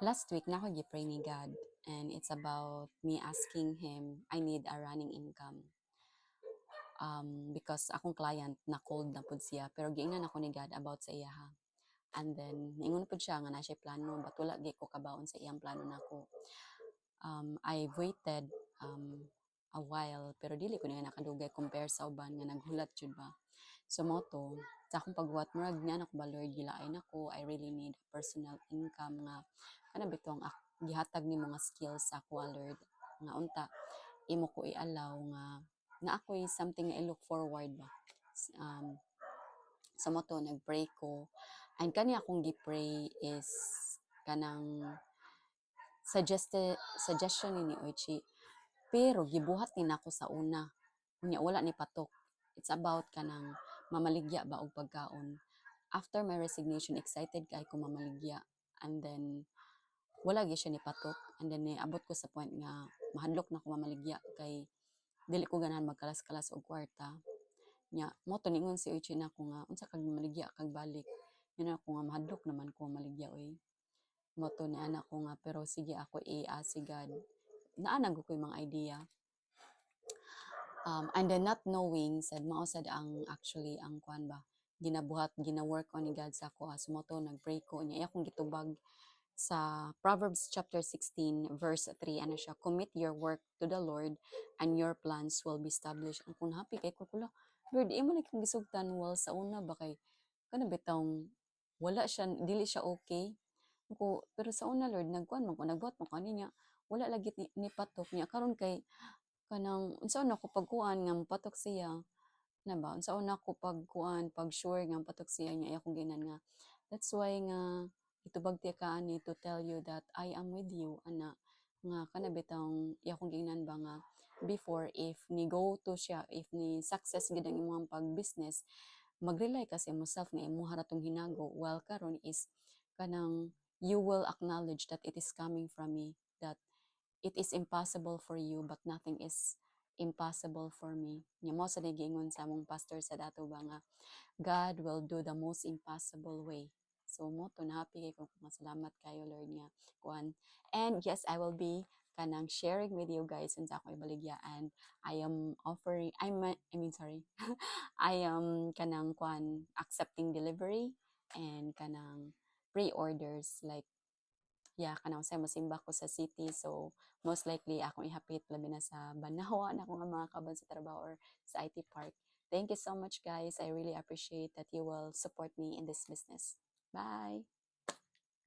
Last week na ako gi-pray ni God, and it's about me asking him I need a running income. Because akong client na cold na pud siya, pero giingnan ako ni God about sa iya ha. And then niingon pud siya nga na siya plano, but wala gi ko kabaon sa iyang plano nako. I waited a while, pero dili ko na nakadugay compare sa uban nga naghulat jud ba. So moto, sa akong pagbuhat murag niya ako ba Lord, gilain ako, I really need personal income nga kana bitong gihatag nimo nga skills sa ako Lord, nga unta imo ko i-allow nga na ako'y something nga I look forward ba. Um, sa moto nagpray ko, and kani akong gipray is kanang suggestion ni Oichi, pero gibuhat ni nako sa una. Unya wala ni patok. It's about kanang mamaligya ba og pagkaon. After my resignation, excited kay ko mamaligya. And then wala gyud siya ni patok. And then abot ko sa point nga mahadlok na ko mamaligya kay dili ko ganahan magkalas-kalas og kwarta. Nya mo to ningon si Oichi na ko nga unsa kag mamaligya kag balik. Yun ako nga mahadlok naman ko mamaligya oy. Mo to ni anak ko nga pero sige ako i-ask God. Naanag ko yung mga idea. And then not knowing, said mao sad ang actually ang kwan ba, ginabuhat, gina-work on ni God sa ako. Sumoto, nag-pray ko. Niya akong gitubag sa Proverbs chapter 16, verse 3. Ano siya, commit your work to the Lord and your plans will be established. Ang kung happy kay ko kula, Lord, imo na kong gisugtan wal sa una ba kay, kana bitang, wala siya, dili siya okay. Ko, pero sa una Lord, nagkuan mo ko, nagbuhat mo kaninya, wala lagi ni patok niya. Karon kay, kanang unsa na ko pagkuan nga mopatok siya na ba unsa na ko pagkuan pag sure nga mopatok siya niya akong ginan nga that's why nga itubag ti ka ani to tell you that I am with you ana nga kana bitang akong ginan ba nga before if ni go to siya if ni success gid ang imong pag business mag-rely ka sa imong self nga imo haratong hinago while karon is kanang you will acknowledge that it is coming from me, that it is impossible for you but nothing is impossible for me. Nya mo sa nagiingon sa among pastor sa dato ba nga God will do the most impossible way. So mo to na happy kay ko masalamat kayo Lord nga kuan. And yes, I will be kanang sharing with you guys unsa ako ibaligya, and I am offering I mean sorry. I am kanang kuan accepting delivery and kanang pre-orders like yeah, kanang say mosimba ko sa city. So, most likely, akong ihapit labi na sa banawa na akong mga kaban sa trabaho or sa IT park. Thank you so much, guys. I really appreciate that you will support me in this business. Bye!